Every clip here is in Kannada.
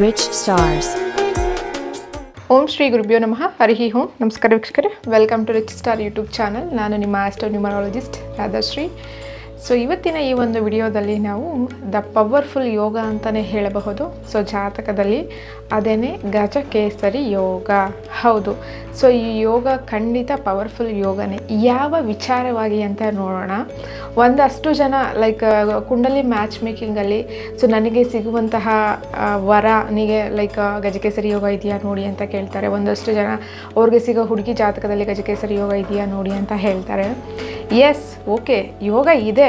Rich Stars. ಓಂ ಶ್ರೀ ಗುರುಭ್ಯೋ ನಮಃ ಹರಿ ಓಂ. ನಮಸ್ಕಾರ ವೀಕ್ಷಕರೇ, welcome to rich star YouTube channel. ನಾನು ನಿಮ್ಮ ಆಸ್ಟ್ರೋನ್ಯೂಮರಾಲಜಿಸ್ಟ್ ರಾಧಾಶ್ರೀ. ಸೊ ಇವತ್ತಿನ ಈ ಒಂದು ವಿಡಿಯೋದಲ್ಲಿ ನಾವು ದ ಪವರ್ಫುಲ್ ಯೋಗ ಅಂತಲೇ ಹೇಳಬಹುದು. ಸೊ ಜಾತಕದಲ್ಲಿ ಅದೇನೇ ಗಜಕೇಸರಿ ಯೋಗ. ಹೌದು, ಸೊ ಈ ಯೋಗ ಖಂಡಿತ ಪವರ್ಫುಲ್ ಯೋಗನೇ. ಯಾವ ವಿಚಾರವಾಗಿ ಅಂತ ನೋಡೋಣ. ಒಂದಷ್ಟು ಜನ ಲೈಕ್ ಕುಂಡಲಿ ಮ್ಯಾಚ್ ಮೇಕಿಂಗಲ್ಲಿ ಸೊ ನನಗೆ ಸಿಗುವಂತಹ ವರನಿಗೆ ಲೈಕ್ ಗಜಕೇಸರಿ ಯೋಗ ಇದೆಯಾ ನೋಡಿ ಅಂತ ಕೇಳ್ತಾರೆ. ಒಂದಷ್ಟು ಜನ ಅವ್ರಿಗೆ ಸಿಗೋ ಹುಡುಗಿ ಜಾತಕದಲ್ಲಿ ಗಜಕೇಸರಿ ಯೋಗ ಇದೆಯಾ ನೋಡಿ ಅಂತ ಹೇಳ್ತಾರೆ. ಎಸ್, ಓಕೆ, ಯೋಗ ಇದೆ,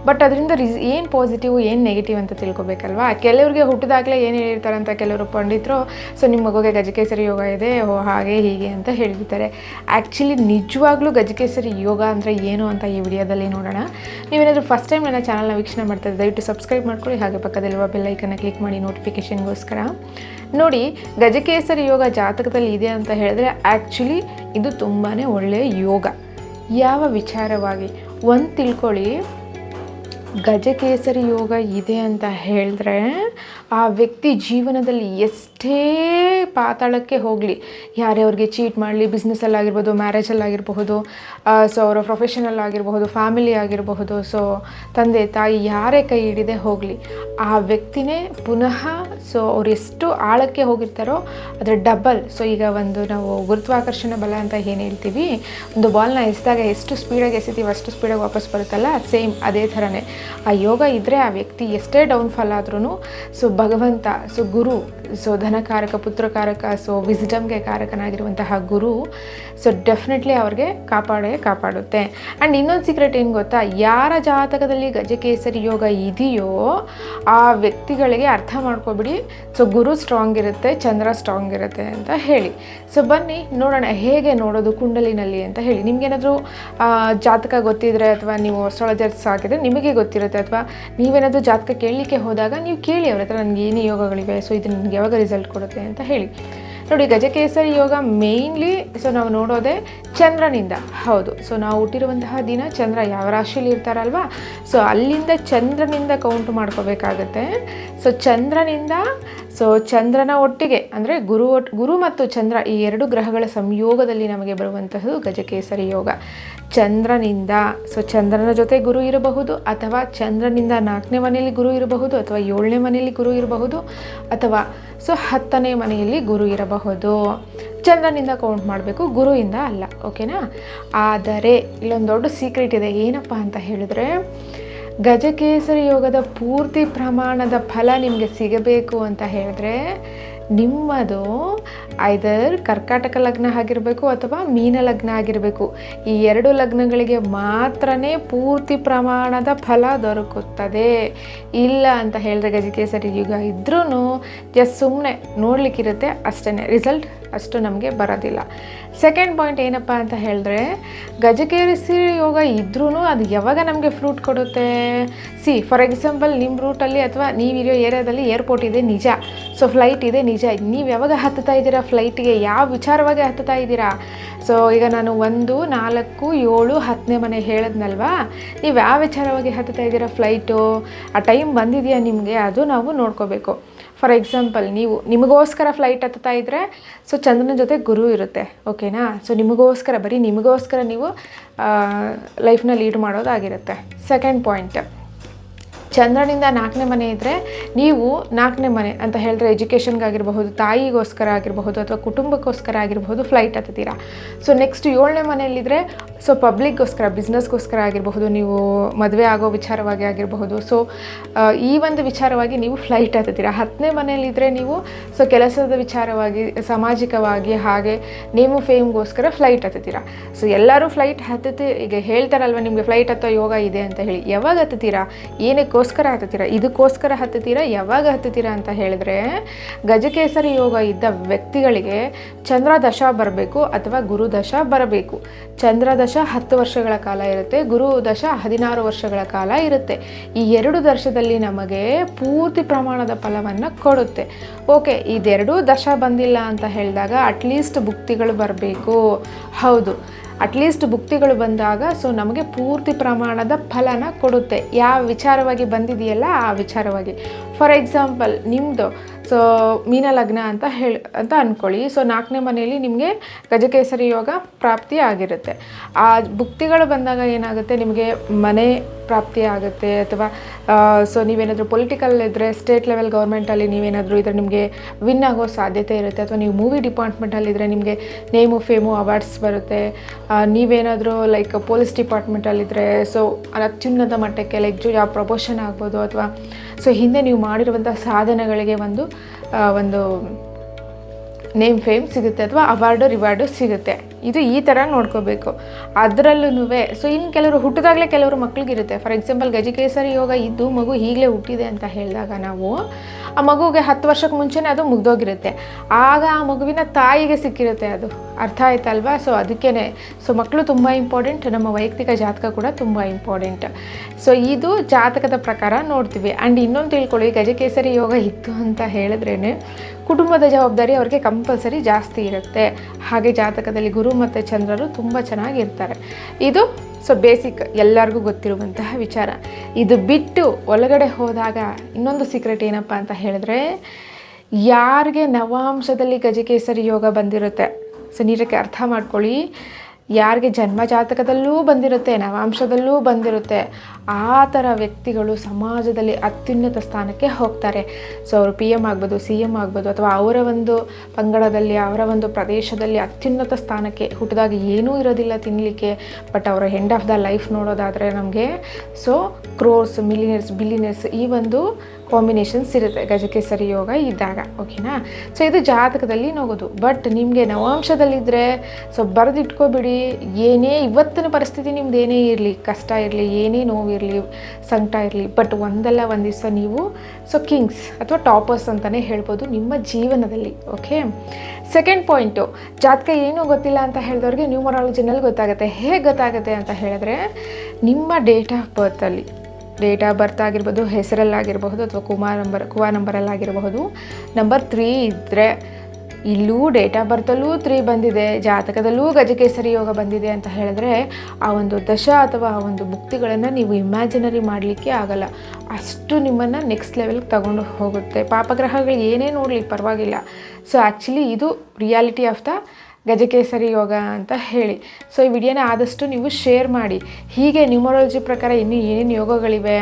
ಬಟ್ ಅದರಿಂದ ಏನು ಪಾಸಿಟಿವ್ ಏನು ನೆಗೆಟಿವ್ ಅಂತ ತಿಳ್ಕೊಬೇಕಲ್ವಾ. ಕೆಲವ್ರಿಗೆ ಹುಟ್ಟಿದಾಗಲೇ ಏನು ಹೇಳಿರ್ತಾರೆ ಅಂತ ಕೆಲವರು ಪಂಡಿತರು, ಸೊ ನಿಮ್ಮ ಮಗುಗೆ ಗಜಕೇಸರಿ ಯೋಗ ಇದೆ, ಹಾಗೆ ಹೀಗೆ ಅಂತ ಹೇಳಿರ್ತಾರೆ. ಆ್ಯಕ್ಚುಲಿ ನಿಜವಾಗ್ಲೂ ಗಜಕೇಸರಿ ಯೋಗ ಅಂದರೆ ಏನು ಅಂತ ಈ ವಿಡಿಯೋದಲ್ಲಿ ನೋಡೋಣ. ನೀವೇನಾದರೂ ಫಸ್ಟ್ ಟೈಮ್ ನನ್ನ ಚಾನಲ್ನ ವೀಕ್ಷಣೆ ಮಾಡ್ತಾರೆ ದಯವಿಟ್ಟು ಸಬ್ಸ್ಕ್ರೈಬ್ ಮಾಡ್ಕೊಳ್ಳಿ. ಹಾಗೆ ಪಕ್ಕದಲ್ಲಿರುವ ಬೆಲ್ಲೈಕನ್ನ ಕ್ಲಿಕ್ ಮಾಡಿ ನೋಟಿಫಿಕೇಷನ್ಗೋಸ್ಕರ. ನೋಡಿ, ಗಜಕೇಸರಿ ಯೋಗ ಜಾತಕದಲ್ಲಿ ಇದೆ ಅಂತ ಹೇಳಿದ್ರೆ ಆ್ಯಕ್ಚುಲಿ ಇದು ತುಂಬಾ ಒಳ್ಳೆಯ ಯೋಗ. ಯಾವ ವಿಚಾರವಾಗಿ ಒಂದು ತಿಳ್ಕೊಳ್ಳಿ, ಗಜಕೇಸರಿ ಯೋಗ ಇದೆ ಅಂತ ಹೇಳಿದ್ರೆ ಆ ವ್ಯಕ್ತಿ ಜೀವನದಲ್ಲಿ ಎಷ್ಟೇ ಪಾತಾಳಕ್ಕೆ ಹೋಗಲಿ, ಯಾರ್ಯಾವ್ರಿಗೆ ಚೀಟ್ ಮಾಡಲಿ, ಬಿಸ್ನೆಸ್ಸಲ್ಲಾಗಿರ್ಬೋದು, ಮ್ಯಾರೇಜಲ್ಲಾಗಿರಬಹುದು, ಸೊ ಅವರ ಪ್ರೊಫೆಷನಲ್ ಆಗಿರಬಹುದು, ಫ್ಯಾಮಿಲಿ ಆಗಿರಬಹುದು, ಸೊ ತಂದೆ ತಾಯಿ ಯಾರೇ ಕೈ ಹಿಡಿದೇ ಹೋಗಲಿ, ಆ ವ್ಯಕ್ತಿನೇ ಪುನಃ ಸೊ ಅವ್ರು ಎಷ್ಟು ಆಳಕ್ಕೆ ಹೋಗಿರ್ತಾರೋ ಅದರ ಡಬಲ್. ಸೊ ಈಗ ಒಂದು ನಾವು ಗುರುತ್ವಾಕರ್ಷಣ ಬಲ ಅಂತ ಏನು ಹೇಳ್ತೀವಿ, ಒಂದು ಬಾಲ್ನ ಎಸೆದಾಗ ಎಷ್ಟು ಸ್ಪೀಡಾಗಿ ಎಸಿತೀವಿ ಅಷ್ಟು ಸ್ಪೀಡಾಗಿ ವಾಪಸ್ ಬರುತ್ತಲ್ಲ, ಸೇಮ್ ಅದೇ ಥರನೇ ಆ ಯೋಗ ಇದ್ದರೆ ಆ ವ್ಯಕ್ತಿ ಎಷ್ಟೇ ಡೌನ್ಫಾಲ್ ಆದ್ರೂ ಸೊ ಭಗವಂತ, ಸೊ ಗುರು, ಸೊ ಧನಕಾರಕ, ಪುತ್ರಕಾರಕ, ಸೊ ವಿಸ್ಡಮ್ಗೆ ಕಾರಕನಾಗಿರುವಂತಹ ಗುರು ಸೊ ಡೆಫಿನೆಟ್ಲಿ ಅವ್ರಿಗೆ ಕಾಪಾಡುತ್ತೆ. ಆ್ಯಂಡ್ ಇನ್ನೊಂದು ಸೀಕ್ರೆಟ್ ಏನು ಗೊತ್ತಾ, ಯಾರ ಜಾತಕದಲ್ಲಿ ಗಜಕೇಸರಿ ಯೋಗ ಇದೆಯೋ ಆ ವ್ಯಕ್ತಿಗಳಿಗೆ ಅರ್ಥ ಮಾಡ್ಕೊಬಿಡಿ, ಸೊ ಗುರು ಸ್ಟ್ರಾಂಗ್ ಇರುತ್ತೆ, ಚಂದ್ರ ಸ್ಟ್ರಾಂಗ್ ಇರುತ್ತೆ ಅಂತ ಹೇಳಿ. ಸೊ ಬನ್ನಿ ನೋಡೋಣ ಹೇಗೆ ನೋಡೋದು ಕುಂಡಲಿನಲ್ಲಿ ಅಂತ ಹೇಳಿ. ನಿಮ್ಗೇನಾದರೂ ಜಾತಕ ಗೊತ್ತಿದ್ರೆ ಅಥವಾ ನೀವು ಅಸ್ಟ್ರಾಲಜರ್ಸ್ ಆಗಿದ್ರೆ ನಿಮಗೆ ಗೊತ್ತಿರುತ್ತೆ, ಅಥವಾ ನೀವೇನಾದರೂ ಜಾತಕ ಕೇಳಲಿಕ್ಕೆ ಹೋದಾಗ ನೀವು ಕೇಳಿ ಅವ್ರ ಹತ್ರ, ನನಗೆ ಏನೇ ಯೋಗಗಳಿವೆ, ಸೊ ಇದು ನನಗೆ ಯಾವಾಗ ರಿಸಲ್ಟ್ ಕೊಡುತ್ತೆ ಅಂತ ಹೇಳಿ. ನೋಡಿ, ಗಜಕೇಸರಿ ಯೋಗ ಮೇಯ್ನ್ಲಿ ಸೊ ನಾವು ನೋಡೋದೇ ಚಂದ್ರನಿಂದ. ಹೌದು, ಸೊ ನಾವು ಹುಟ್ಟಿರುವಂತಹ ದಿನ ಚಂದ್ರ ಯಾವ ರಾಶಿಯಲ್ಲಿ ಇರ್ತಾರಲ್ವ, ಸೊ ಅಲ್ಲಿಂದ ಚಂದ್ರನಿಂದ ಕೌಂಟ್ ಮಾಡ್ಕೋಬೇಕಾಗತ್ತೆ. ಸೊ ಚಂದ್ರನಿಂದ, ಸೊ ಚಂದ್ರನ ಒಟ್ಟಿಗೆ ಅಂದರೆ ಗುರು ಮತ್ತು ಚಂದ್ರ ಈ ಎರಡು ಗ್ರಹಗಳ ಸಂಯೋಗದಲ್ಲಿ ನಮಗೆ ಬರುವಂತಹದ್ದು ಗಜಕೇಸರಿ ಯೋಗ. ಚಂದ್ರನಿಂದ, ಸೊ ಚಂದ್ರನ ಜೊತೆ ಗುರು ಇರಬಹುದು, ಅಥವಾ ಚಂದ್ರನಿಂದ 4ನೇ ಮನೆಯಲ್ಲಿ ಗುರು ಇರಬಹುದು, ಅಥವಾ 7ನೇ ಮನೆಯಲ್ಲಿ ಗುರು ಇರಬಹುದು, ಅಥವಾ ಸೊ 10ನೇ ಮನೆಯಲ್ಲಿ ಗುರು ಇರಬಹುದು. ಚಂದ್ರನಿಂದ ಕೌಂಟ್ ಮಾಡಬೇಕು, ಗುರುವಿಂದ ಅಲ್ಲ, ಓಕೆನಾ. ಆದರೆ ಇಲ್ಲೊಂದು ದೊಡ್ಡ ಸೀಕ್ರೆಟ್ ಇದೆ. ಏನಪ್ಪ ಅಂತ ಹೇಳಿದ್ರೆ, ಗಜಕೇಸರಿ ಯೋಗದ ಪೂರ್ತಿ ಪ್ರಮಾಣದ ಫಲ ನಿಮಗೆ ಸಿಗಬೇಕು ಅಂತ ಹೇಳಿದ್ರೆ ನಿಮ್ಮದು ಐದರ್ ಕರ್ಕಾಟಕ ಲಗ್ನ ಆಗಿರಬೇಕು ಅಥವಾ ಮೀನ ಲಗ್ನ ಆಗಿರಬೇಕು. ಈ 2 ಲಗ್ನಗಳಿಗೆ ಮಾತ್ರನೇ ಪೂರ್ತಿ ಪ್ರಮಾಣದ ಫಲ ದೊರಕುತ್ತದೆ. ಇಲ್ಲ ಅಂತ ಹೇಳಿದ್ರೆ ಗಜಕೇಸರಿ ಯೋಗ ಇದ್ರೂ ಜಸ್ಟ್ ಸುಮ್ಮನೆ ನೋಡಲಿಕ್ಕಿರುತ್ತೆ ಅಷ್ಟೇ, ರಿಸಲ್ಟ್ ಅಷ್ಟು ನಮಗೆ ಬರೋದಿಲ್ಲ. ಸೆಕೆಂಡ್ ಪಾಯಿಂಟ್ ಏನಪ್ಪ ಅಂತ ಹೇಳಿದ್ರೆ, ಗಜಕೇಸರಿ ಯೋಗ ಇದ್ರೂ ಅದು ಯಾವಾಗ ನಮಗೆ ಫ್ರೂಟ್ ಕೊಡುತ್ತೆ. ಫಾರ್ ಎಕ್ಸಾಂಪಲ್, ನಿಮ್ಮ ರೂಟಲ್ಲಿ ಅಥವಾ ನೀವಿರೋ ಏರಿಯಾದಲ್ಲಿ ಏರ್ಪೋರ್ಟ್ ಇದೆ ನಿಜ, ಸೊ ಫ್ಲೈಟ್ ಇದೆ ನಿಜ. ನೀವು ಯಾವಾಗ ಹತ್ತುತ್ತಾ ಇದ್ದೀರಾ ಫ್ಲೈಟಿಗೆ, ಯಾವ ವಿಚಾರವಾಗಿ ಹತ್ತುತ್ತಾ ಇದ್ದೀರಾ. ಸೊ ಈಗ ನಾನು 1, 4, 7, 10ನೇ ಮನೆ ಹೇಳಿದ್ನಲ್ವಾ, ನೀವು ಯಾವ ವಿಚಾರವಾಗಿ ಹತ್ತುತ್ತಾ ಇದ್ದೀರಾ ಫ್ಲೈಟು, ಆ ಟೈಮ್ ಬಂದಿದೆಯಾ ನಿಮಗೆ, ಅದು ನಾವು ನೋಡ್ಕೋಬೇಕು. ಫಾರ್ ಎಕ್ಸಾಂಪಲ್, ನಿಮಗೋಸ್ಕರ ಫ್ಲೈಟ್ ಹತ್ತುತ್ತಾ ಇದ್ದರೆ ಸೊ ಚಂದ್ರನ ಜೊತೆ ಗುರು ಇರುತ್ತೆ, ಓಕೆನಾ. ಸೊ ನಿಮಗೋಸ್ಕರ, ಬರೀ ನಿಮಗೋಸ್ಕರ ನೀವು ಲೈಫ್ನ ಲೀಡ್ ಮಾಡೋದಾಗಿರುತ್ತೆ. ಸೆಕೆಂಡ್ ಪಾಯಿಂಟ್, ಚಂದ್ರನಿಂದ 4ನೇ ಮನೆ ಇದ್ದರೆ ನೀವು 4ನೇ ಮನೆ ಅಂತ ಹೇಳಿದ್ರೆ ಎಜುಕೇಷನ್ಗಾಗಿರಬಹುದು, ತಾಯಿಗೋಸ್ಕರ ಆಗಿರಬಹುದು, ಅಥವಾ ಕುಟುಂಬಕ್ಕೋಸ್ಕರ ಆಗಿರಬಹುದು ಫ್ಲೈಟ್ ಹತ್ತೀರಾ. ಸೊ ನೆಕ್ಸ್ಟ್ 7ನೇ ಮನೆಯಲ್ಲಿದ್ದರೆ ಸೊ ಪಬ್ಲಿಕ್ಗೋಸ್ಕರ, ಬಿಸ್ನೆಸ್ಗೋಸ್ಕರ ಆಗಿರಬಹುದು, ನೀವು ಮದುವೆ ಆಗೋ ವಿಚಾರವಾಗಿ ಆಗಿರಬಹುದು, ಸೊ ಈ ಒಂದು ವಿಚಾರವಾಗಿ ನೀವು ಫ್ಲೈಟ್ ಹತ್ತೀರಾ. 10ನೇ ಮನೆಯಲ್ಲಿದ್ದರೆ ನೀವು ಸೊ ಕೆಲಸದ ವಿಚಾರವಾಗಿ, ಸಾಮಾಜಿಕವಾಗಿ, ಹಾಗೆ ನೇಮು ಫೇಮ್ಗೋಸ್ಕರ ಫ್ಲೈಟ್ ಹತ್ತೀರಾ. ಸೊ ಎಲ್ಲರೂ ಫ್ಲೈಟ್ ಈಗ ಹೇಳ್ತಾರಲ್ವ ನಿಮಗೆ ಫ್ಲೈಟ್ ಹತ್ತೋ ಯೋಗ ಇದೆ ಅಂತ ಹೇಳಿ. ಯಾವಾಗ ಹತ್ತೀರಾ, ಏನಕ್ಕೆ ಹತ್ತುತ್ತೀರಾ, ಇದಕ್ಕೋಸ್ಕರ ಹತ್ತುತ್ತೀರಾ, ಯಾವಾಗ ಹತ್ತುತ್ತೀರಾ ಅಂತ ಹೇಳಿದ್ರೆ, ಗಜಕೇಸರಿ ಯೋಗ ಇದ್ದ ವ್ಯಕ್ತಿಗಳಿಗೆ ಚಂದ್ರ ದಶ ಬರಬೇಕು ಅಥವಾ ಗುರು ದಶ ಬರಬೇಕು. ಚಂದ್ರ ದಶ 10 ವರ್ಷಗಳ ಕಾಲ ಇರುತ್ತೆ, ಗುರು ದಶ 16 ವರ್ಷಗಳ ಕಾಲ ಇರುತ್ತೆ. ಈ 2 ದಶದಲ್ಲಿ ನಮಗೆ ಪೂರ್ತಿ ಪ್ರಮಾಣದ ಫಲವನ್ನು ಕೊಡುತ್ತೆ. ಓಕೆ, ಇದೆರಡೂ ದಶ ಬಂದಿಲ್ಲ ಅಂತ ಹೇಳಿದಾಗ ಅಟ್ಲೀಸ್ಟ್ ಭುಕ್ತಿಗಳು ಬರಬೇಕು. ಹೌದು, ಅಟ್ಲೀಸ್ಟ್ ಭುಕ್ತಿಗಳು ಬಂದಾಗ ಸೊ ನಮಗೆ ಪೂರ್ತಿ ಪ್ರಮಾಣದ ಫಲನ ಕೊಡುತ್ತೆ. ಯಾವ ವಿಚಾರವಾಗಿ ಬಂದಿದೆಯಲ್ಲ ಆ ವಿಚಾರವಾಗಿ. ಫಾರ್ ಎಕ್ಸಾಂಪಲ್ ನಿಮ್ಮದು ಸೊ ಮೀನ ಲಗ್ನ ಅಂತ ಅಂದ್ಕೊಳ್ಳಿ. ಸೊ 4ನೇ ಮನೆಯಲ್ಲಿ ನಿಮಗೆ ಗಜಕೇಸರಿ ಯೋಗ ಪ್ರಾಪ್ತಿ ಆಗಿರುತ್ತೆ. ಆ ಭುಕ್ತಿಗಳು ಬಂದಾಗ ಏನಾಗುತ್ತೆ, ನಿಮಗೆ ಮನೆ ಪ್ರಾಪ್ತಿ ಆಗುತ್ತೆ. ಅಥವಾ ಸೊ ನೀವೇನಾದರೂ ಪೊಲಿಟಿಕಲ್ ಇದ್ದರೆ ಸ್ಟೇಟ್ ಲೆವೆಲ್ ಗೌರ್ಮೆಂಟಲ್ಲಿ ನೀವೇನಾದರೂ ಇದ್ದರೆ ನಿಮಗೆ ವಿನ್ ಆಗೋ ಸಾಧ್ಯತೆ ಇರುತ್ತೆ. ಅಥವಾ ನೀವು ಮೂವಿ ಡಿಪಾರ್ಟ್ಮೆಂಟಲ್ಲಿದ್ದರೆ ನಿಮಗೆ ನೇಮು ಫೇಮು ಅವಾರ್ಡ್ಸ್ ಬರುತ್ತೆ. ನೀವೇನಾದರೂ ಲೈಕ್ ಪೊಲೀಸ್ ಡಿಪಾರ್ಟ್ಮೆಂಟಲ್ಲಿದ್ದರೆ ಸೊ ಅತ್ಯುನ್ನತ ಮಟ್ಟಕ್ಕೆ ಲೈಕ್ ಜಾಬ್ ಪ್ರಮೋಷನ್ ಆಗ್ಬೋದು. ಅಥವಾ ಸೊ ಹಿಂದೆ ನೀವು ಮಾಡಿರುವಂಥ ಸಾಧನೆಗಳಿಗೆ ಒಂದು ನೇಮ್ ಫೇಮ್ ಸಿಗುತ್ತೆ ಅಥವಾ ಅವಾರ್ಡು ರಿವಾರ್ಡು ಸಿಗುತ್ತೆ. ಇದು ಈ ಥರ ನೋಡ್ಕೋಬೇಕು. ಅದರಲ್ಲೂ ಸೊ ಇನ್ನು ಕೆಲವರು ಹುಟ್ಟಿದಾಗಲೇ ಕೆಲವರು ಮಕ್ಳಿಗಿರುತ್ತೆ. ಫಾರ್ ಎಕ್ಸಾಂಪಲ್ ಗಜಕೇಸರಿ ಯೋಗ ಇದ್ದು ಮಗು ಈಗಲೇ ಹುಟ್ಟಿದೆ ಅಂತ ಹೇಳಿದಾಗ ನಾವು ಆ ಮಗುಗೆ 10 ವರ್ಷಕ್ಕೆ ಮುಂಚೆನೇ ಅದು ಮುಗ್ದೋಗಿರುತ್ತೆ. ಆಗ ಆ ಮಗುವಿನ ತಾಯಿಗೆ ಸಿಕ್ಕಿರುತ್ತೆ. ಅದು ಅರ್ಥ ಆಯ್ತಲ್ವಾ? ಸೊ ಅದಕ್ಕೇ ಸೊ ಮಕ್ಕಳು ತುಂಬ ಇಂಪಾರ್ಟೆಂಟ್, ನಮ್ಮ ವೈಯಕ್ತಿಕ ಜಾತಕ ಕೂಡ ತುಂಬ ಇಂಪಾರ್ಟೆಂಟ್. ಸೊ ಇದು ಜಾತಕದ ಪ್ರಕಾರ ನೋಡ್ತೀವಿ. ಆ್ಯಂಡ್ ಇನ್ನೊಂದು ತಿಳ್ಕೊಳ್ಳಿ, ಗಜಕೇಸರಿ ಯೋಗ ಇತ್ತು ಅಂತ ಹೇಳಿದ್ರೇ ಕುಟುಂಬದ ಜವಾಬ್ದಾರಿ ಅವ್ರಿಗೆ ಕಂಪಲ್ಸರಿ ಜಾಸ್ತಿ ಇರುತ್ತೆ. ಹಾಗೆ ಜಾತಕದಲ್ಲಿ ಗುರು ಮತ್ತು ಚಂದ್ರರು ತುಂಬ ಚೆನ್ನಾಗಿರ್ತಾರೆ. ಇದು ಸೊ ಬೇಸಿಕ್ ಎಲ್ಲರಿಗೂ ಗೊತ್ತಿರುವಂತಹ ವಿಚಾರ. ಇದು ಬಿಟ್ಟು ಒಳಗಡೆ ಹೋದಾಗ ಇನ್ನೊಂದು ಸೀಕ್ರೆಟ್ ಏನಪ್ಪ ಅಂತ ಹೇಳಿದ್ರೆ, ಯಾರಿಗೆ ನವಾಂಶದಲ್ಲಿ ಗಜಕೇಸರಿ ಯೋಗ ಬಂದಿರುತ್ತೆ, ಸೊ ನೀಟಕ್ಕೆ ಅರ್ಥ ಮಾಡ್ಕೊಳ್ಳಿ, ಯಾರಿಗೆ ಜನ್ಮ ಜಾತಕದಲ್ಲೂ ಬಂದಿರುತ್ತೆ, ನವಾಂಶದಲ್ಲೂ ಬಂದಿರುತ್ತೆ, ಆ ಥರ ವ್ಯಕ್ತಿಗಳು ಸಮಾಜದಲ್ಲಿ ಅತ್ಯುನ್ನತ ಸ್ಥಾನಕ್ಕೆ ಹೋಗ್ತಾರೆ. ಸೊ ಅವರು PM ಆಗ್ಬೋದು, CM ಆಗ್ಬೋದು, ಅಥವಾ ಅವರ ಒಂದು ಪಂಗಡದಲ್ಲಿ ಅವರ ಒಂದು ಪ್ರದೇಶದಲ್ಲಿ ಅತ್ಯುನ್ನತ ಸ್ಥಾನಕ್ಕೆ ಹುಟ್ಟಿದಾಗ ಏನೂ ಇರೋದಿಲ್ಲ ತಿನ್ನಲಿಕ್ಕೆ. ಬಟ್ ಅವರ ಎಂಡ್ ಆಫ್ ದ ಲೈಫ್ ನೋಡೋದಾದರೆ ನಮಗೆ ಸೊ ಕ್ರೋರ್ಸ್, ಮಿಲಿಯನರ್ಸ್, ಬಿಲಿಯನರ್ಸ್ ಈ ಒಂದು ಕಾಂಬಿನೇಷನ್ಸ್ ಇರುತ್ತೆ ಗಜಕೇಸರಿ ಯೋಗ ಇದ್ದಾಗ. ಓಕೆನಾ? ಸೊ ಇದು ಜಾತಕದಲ್ಲಿ ನೋಗೋದು. ಬಟ್ ನಿಮಗೆ ನವಾಂಶದಲ್ಲಿದ್ದರೆ ಸೊ ಬರೆದಿಟ್ಕೋಬಿಡಿ, ಏನೇ ಇವತ್ತಿನ ಪರಿಸ್ಥಿತಿ ನಿಮ್ದು ಏನೇ ಇರಲಿ, ಕಷ್ಟ ಇರಲಿ, ಏನೇ ನೋವಿರಲಿ, ಸಂಕಟ ಇರಲಿ, ಬಟ್ ಒಂದಲ್ಲ ಒಂದು ದಿವಸ ನೀವು ಸೊ ಕಿಂಗ್ಸ್ ಅಥವಾ ಟಾಪರ್ಸ್ ಅಂತಲೇ ಹೇಳ್ಬೋದು ನಿಮ್ಮ ಜೀವನದಲ್ಲಿ. ಓಕೆ. ಸೆಕೆಂಡ್ ಪಾಯಿಂಟು, ಜಾತಕ ಏನೂ ಗೊತ್ತಿಲ್ಲ ಅಂತ ಹೇಳಿದವ್ರಿಗೆ ನ್ಯೂಮರಾಲಜಿನಲ್ಲಿ ಗೊತ್ತಾಗುತ್ತೆ. ಹೇಗೆ ಗೊತ್ತಾಗುತ್ತೆ ಅಂತ ಹೇಳಿದ್ರೆ, ನಿಮ್ಮ ಡೇಟ್ ಆಫ್ ಬರ್ತ್ ಆಗಿರ್ಬೋದು, ಹೆಸರಲ್ಲಾಗಿರಬಹುದು, ಅಥವಾ ಕುವಾ ನಂಬರಲ್ಲಾಗಿರಬಹುದು. ನಂಬರ್ 3 ಇದ್ದರೆ ಇಲ್ಲೂ ಡೇಟ್ ಆಫ್ ಬರ್ತಲ್ಲೂ 3 ಬಂದಿದೆ, ಜಾತಕದಲ್ಲೂ ಗಜಕೇಸರಿ ಯೋಗ ಬಂದಿದೆ ಅಂತ ಹೇಳಿದ್ರೆ ಆ ಒಂದು ದಶ ಅಥವಾ ಆ ಒಂದು ಭುಕ್ತಿಗಳನ್ನು ನೀವು ಇಮ್ಯಾಜಿನರಿ ಮಾಡಲಿಕ್ಕೆ ಆಗಲ್ಲ. ಅಷ್ಟು ನಿಮ್ಮನ್ನು ನೆಕ್ಸ್ಟ್ ಲೆವೆಲ್ಗೆ ತಗೊಂಡು ಹೋಗುತ್ತೆ. ಪಾಪಗ್ರಹಗಳು ಏನೇ ನೋಡಲಿ ಪರವಾಗಿಲ್ಲ. ಸೊ ಆ್ಯಕ್ಚುಲಿ ಇದು ರಿಯಾಲಿಟಿ ಆಫ್ ದ ಗಜಕೇಸರಿ ಯೋಗ ಅಂತ ಹೇಳಿ. ಸೊ ಈ ವಿಡಿಯೋನ ಆದಷ್ಟು ನೀವು ಶೇರ್ ಮಾಡಿ. ಹೀಗೆ ನ್ಯೂಮರಾಲಜಿ ಪ್ರಕಾರ ಇನ್ನೂ ಏನೇನು ಯೋಗಗಳಿವೆ.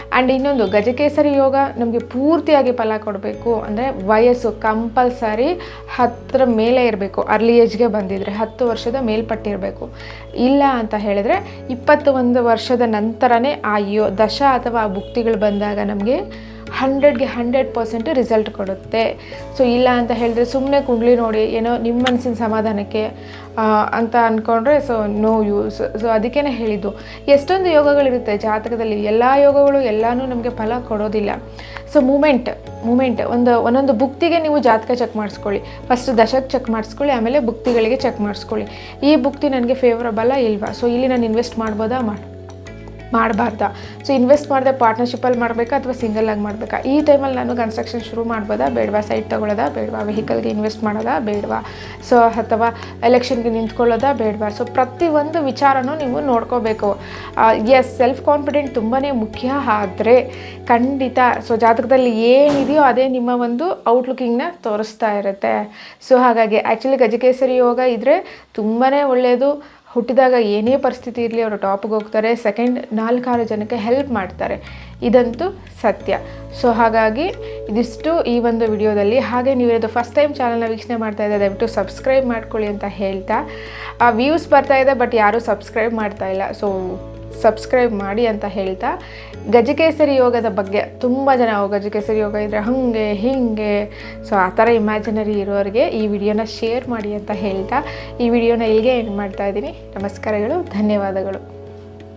ಆ್ಯಂಡ್ ಇನ್ನೊಂದು, ಗಜಕೇಸರಿ ಯೋಗ ನಮಗೆ ಪೂರ್ತಿಯಾಗಿ ಫಲ ಕೊಡಬೇಕು ಅಂದರೆ ವಯಸ್ಸು ಕಂಪಲ್ಸರಿ 10ರ ಮೇಲೆ ಇರಬೇಕು. ಅರ್ಲಿ ಏಜ್ಗೆ ಬಂದಿದ್ದರೆ 10 ವರ್ಷದ ಮೇಲ್ಪಟ್ಟಿರಬೇಕು. ಇಲ್ಲ ಅಂತ ಹೇಳಿದರೆ 21 ವರ್ಷದ ನಂತರನೇ ಆ ದಶ ಅಥವಾ ಆ ಭುಕ್ತಿಗಳು ಬಂದಾಗ ನಮಗೆ 100ಗೆ 100% ರಿಸಲ್ಟ್ ಕೊಡುತ್ತೆ. ಸೊ ಇಲ್ಲ ಅಂತ ಹೇಳಿದ್ರೆ ಸುಮ್ಮನೆ ಕುಂಡ್ಲಿ ನೋಡಿ ಏನೋ ನಿಮ್ಮ ಮನಸ್ಸಿನ ಸಮಾಧಾನಕ್ಕೆ ಅಂತ ಅಂದ್ಕೊಂಡ್ರೆ ಸೊ ನೋ ಯೂಸ್. ಸೊ ಅದಕ್ಕೇ ಹೇಳಿದ್ದು, ಎಷ್ಟೊಂದು ಯೋಗಗಳಿರುತ್ತೆ ಜಾತಕದಲ್ಲಿ, ಎಲ್ಲ ಯೋಗಗಳು ಎಲ್ಲನೂ ನಮಗೆ ಫಲ ಕೊಡೋದಿಲ್ಲ. ಸೊ ಮೂಮೆಂಟ್ ಒಂದೊಂದು ಭುಕ್ತಿಗೆ ನೀವು ಜಾತಕ ಚೆಕ್ ಮಾಡಿಸ್ಕೊಳ್ಳಿ. ಫಸ್ಟ್ ದಶಕ್ಕೆ ಚೆಕ್ ಮಾಡಿಸ್ಕೊಳ್ಳಿ, ಆಮೇಲೆ ಭುಕ್ತಿಗಳಿಗೆ ಚೆಕ್ ಮಾಡಿಸ್ಕೊಳ್ಳಿ. ಈ ಭುಕ್ತಿ ನನಗೆ ಫೇವರಬಲ್ಲ ಇಲ್ವಾ, ಸೊ ಇಲ್ಲಿ ನಾನು ಇನ್ವೆಸ್ಟ್ ಮಾಡ್ಬೋದಾ ಮಾಡಬಾರ್ದಾ, ಸೊ ಇನ್ವೆಸ್ಟ್ ಮಾಡಿದೆ ಪಾರ್ಟ್ನರ್ಶಿಪ್ಪಲ್ಲಿ ಮಾಡಬೇಕಾ ಅಥವಾ ಸಿಂಗಲ್ಲಾಗಿ ಮಾಡಬೇಕಾ, ಈ ಟೈಮಲ್ಲಿ ನಾನು ಕನ್ಸ್ಟ್ರಕ್ಷನ್ ಶುರು ಮಾಡ್ಬೋದಾ ಬೇಡವಾ, ಸೈಟ್ ತೊಗೊಳ್ಳೋದಾ ಬೇಡವಾ, ವೆಹಿಕಲ್ಗೆ ಇನ್ವೆಸ್ಟ್ ಮಾಡೋದಾ ಬೇಡವಾ, ಸೊ ಅಥವಾ ಎಲೆಕ್ಷನ್ಗೆ ನಿಂತ್ಕೊಳ್ಳೋದಾ ಬೇಡವಾ. ಸೊ ಪ್ರತಿಯೊಂದು ವಿಚಾರನೂ ನೀವು ನೋಡ್ಕೋಬೇಕು. ಎಸ್, ಸೆಲ್ಫ್ ಕಾನ್ಫಿಡೆಂಟ್ ತುಂಬಾ ಮುಖ್ಯ. ಆದರೆ ಖಂಡಿತ ಸೊ ಜಾತಕದಲ್ಲಿ ಏನಿದೆಯೋ ಅದೇ ನಿಮ್ಮ ಒಂದು ಔಟ್ಲುಕಿಂಗ್ನ ತೋರಿಸ್ತಾ ಇರುತ್ತೆ. ಸೊ ಹಾಗಾಗಿ ಆ್ಯಕ್ಚುಲಿ ಗಜಕೇಸರಿ ಯೋಗ ಇದ್ದರೆ ತುಂಬಾ ಒಳ್ಳೆಯದು. ಹುಟ್ಟಿದಾಗ ಏನೇ ಪರಿಸ್ಥಿತಿ ಇರಲಿ ಅವರು ಟಾಪ್ಗೆ ಹೋಗ್ತಾರೆ. ಸೆಕೆಂಡ್ 4-6 ಜನಕ್ಕೆ ಹೆಲ್ಪ್ ಮಾಡ್ತಾರೆ, ಇದಂತೂ ಸತ್ಯ. ಸೊ ಹಾಗಾಗಿ ಇದಿಷ್ಟು ಈ ಒಂದು ವಿಡಿಯೋದಲ್ಲಿ. ಹಾಗೆ ನೀವೇನಾದರೂ ಫಸ್ಟ್ ಟೈಮ್ ಚಾನಲ್ನ ವೀಕ್ಷಣೆ ಮಾಡ್ತಾ ಇದ್ದರೆ ದಯವಿಟ್ಟು ಸಬ್ಸ್ಕ್ರೈಬ್ ಮಾಡ್ಕೊಳ್ಳಿ ಅಂತ ಹೇಳ್ತಾ, ವ್ಯೂಸ್ ಬರ್ತಾ ಇದೆ ಬಟ್ ಯಾರೂ ಸಬ್ಸ್ಕ್ರೈಬ್ ಮಾಡ್ತಾ ಇಲ್ಲ, ಸೊ ಸಬ್ಸ್ಕ್ರೈಬ್ ಮಾಡಿ ಅಂತ ಹೇಳ್ತಾ, ಗಜಕೇಸರಿ ಯೋಗದ ಬಗ್ಗೆ ತುಂಬ ಜನ ಗಜಕೇಸರಿ ಯೋಗ ಇದ್ದರೆ ಹಾಗೆ ಹೀಗೆ ಸೊ ಆ ಥರ ಇಮ್ಯಾಜಿನರಿ ಇರೋರಿಗೆ ಈ ವಿಡಿಯೋನ ಶೇರ್ ಮಾಡಿ ಅಂತ ಹೇಳ್ತಾ ಈ ವಿಡಿಯೋನ ಇಲ್ಲಿಗೆ ಎಂಡ್ ಮಾಡ್ತಾ ಇದ್ದೀನಿ. ನಮಸ್ಕಾರಗಳು, ಧನ್ಯವಾದಗಳು.